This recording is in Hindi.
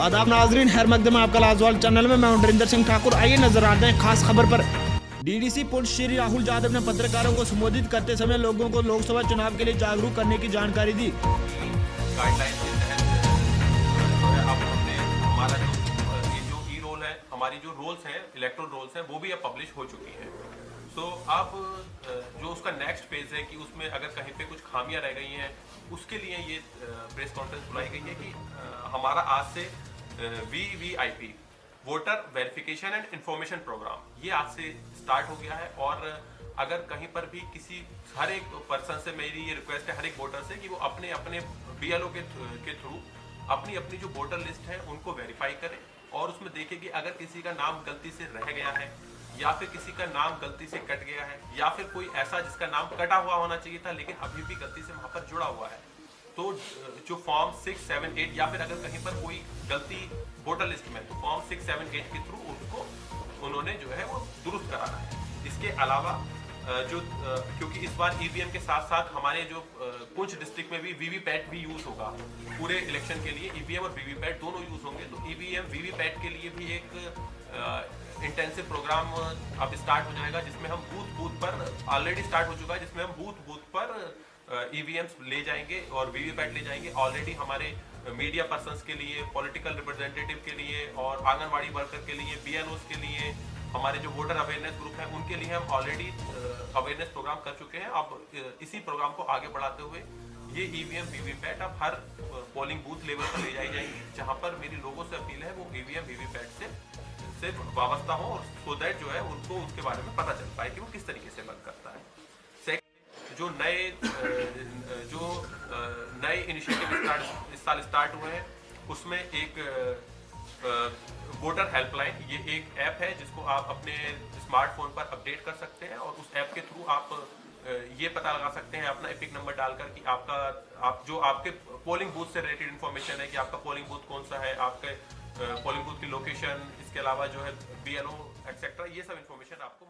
आदाब नाजरीन, हर मकदम आपका लाजवाल चैनल में मैं हूं नरिंदर सिंह ठाकुर। आइए नजर आते हैं खास खबर पर। डीडीसी पुंछ श्री राहुल यादव ने पत्रकारों को संबोधित करते समय लोगों को लोकसभा चुनाव के लिए जागरूक करने की जानकारी दी। गाइडलाइन के तहत जो है अब हमने हमारा जो ई रोल है, हमारी जो रोल्स हैं, इलेक्टोरल रोल्स हैं, वो भी अब पब्लिश हो चुकी हैं। तो अब जो उसका नेक्स्ट फेज है कि उसमें अगर कहीं पे कुछ खामियां रह गई हैं, उसके लिए ये प्रेस कॉन्फ्रेंस बुलाई गई है कि हमारा आज से VVIP voter verification and information programme ये आज से स्टार्ट हो गया है। और अगर कहीं पर भी किसी हर एक पर्सन से मेरी ये रिक्वेस्ट है, हर एक वोटर से, कि वो अपने अपने BLO के थ्रू अपनी अपनी जो वोटर लिस्ट है उनको वेरीफाई करें और उसमें देखें कि अगर किसी का नाम गलती से रह गया है या फिर किसी का नाम गलती से कट गया है या फिर कोई ऐसा जिसका नाम कटा हुआ होना चाहिए था लेकिन अभी भी गलती से वहां पर जुड़ा हुआ है, तो जो फॉर्म 6, 7, 8 या फिर अगर कहीं पर कोई गलती वोटर लिस्ट में, तो फॉर्म 6, 7, 8 के थ्रू उनको उन्होंने जो है वो दुरुस्त कराना है। इसके अलावा क्योंकि इस बार EVM के साथ साथ हमारे जो पुंछ डिस्ट्रिक्ट में भी VVPAT भी यूज होगा पूरे इलेक्शन के लिए, EVM और VVPAT दोनों यूज होंगे। तो EVM VVPAT के लिए भी एक इंटेंसिव प्रोग्राम अब स्टार्ट हो जाएगा, जिसमें हम बूथ पर ऑलरेडी स्टार्ट हो चुका है, जिसमें हम बूथ पर EVMs ले जाएंगे और VVPAT ले जाएंगे। ऑलरेडी हमारे मीडिया पर्सन्स के लिए, पॉलिटिकल रिप्रेजेंटेटिव के लिए और आंगनबाड़ी वर्कर के लिए, BLOs के लिए, हमारे जो वोटर अवेयरनेस ग्रुप है उनके लिए हम ऑलरेडी अवेयरनेस प्रोग्राम कर चुके हैं। अब इसी प्रोग्राम को आगे बढ़ाते हुए ये EVM VVPAT अब हर पोलिंग बूथ लेवल पर ले जाई जाएंगी, जहां पर मेरी लोगों से अपील है वो EVM VVPAT से वाबस्ता हो और सो दैट जो है उनको उसके बारे में पता चल पाए कि वो किस तरीके से वर्क करता है। जो नए इनिशिएटिव इस साल स्टार्ट हुए हैं, उसमें एक वोटर हेल्पलाइन, ये एक ऐप है जिसको आप अपने स्मार्टफोन पर अपडेट कर सकते हैं और उस ऐप के थ्रू आप ये पता लगा सकते हैं अपना एपिक नंबर डालकर कि आपके पोलिंग बूथ से रिलेटेड इन्फॉर्मेशन है कि आपका पोलिंग बूथ कौन सा है, आपके पोलिंग बूथ की लोकेशन, इसके अलावा जो है BLO एक्सेट्रा, ये सब इन्फॉर्मेशन आपको